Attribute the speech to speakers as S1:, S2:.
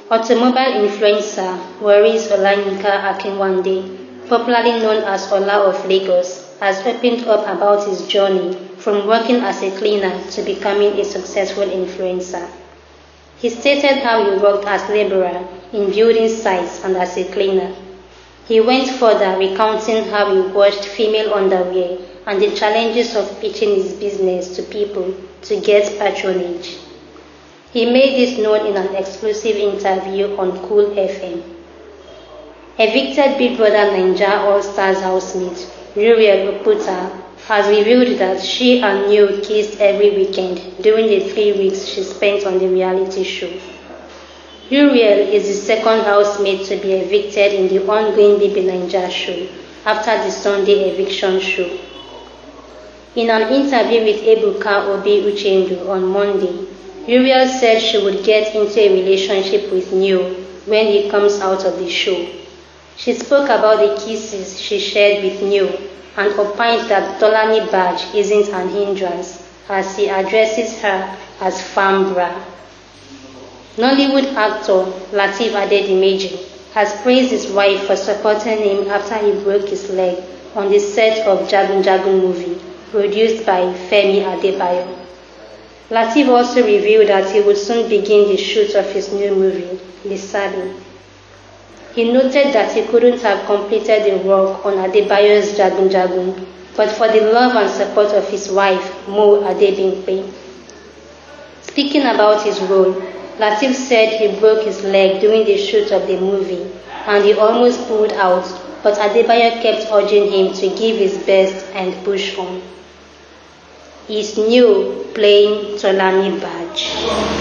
S1: Automobile influencer Waris Olayinka Akinwande, popularly known as Ola of Lagos, has opened up about his journey from working as a cleaner to becoming a successful influencer. He stated how he worked as laborer in building sites and as a cleaner. He went further, recounting how he washed female underwear and the challenges of pitching his business to people to get patronage. He made this known in an exclusive interview on Cool FM. Evicted Big Brother Naija All-Stars housemate Uriel Oputa has revealed that she and Neo kissed every weekend during the 3 weeks she spent on the reality show. Uriel is the second housemate to be evicted in the ongoing bbnaija show after the Sunday eviction show. In an interview with Ebuka Obi Uchendu on Monday, Uriel said she would get into a relationship with Neo when he comes out of the show. She spoke about the kisses she shared with Neo and opined that tolanibaj isn't an hindrance as he addresses her as fambra. Nollywood actor Lateef Adedimeji has praised his wife for supporting him after he broke his leg on the set of Jagun Jagun movie produced by Femi Adebayo. Lateef also revealed that he would soon begin the shoot of his new movie, Lisabi. He noted that he couldn't have completed the work on Adebayo's Jagun Jagun, but for the love and support of his wife, Mo Adebimpe. Speaking about his role, Lateef said he broke his leg during the shoot of the movie and he almost pulled out, but Adebayo kept urging him to give his best and push on. Is Neo playing tolanibaj?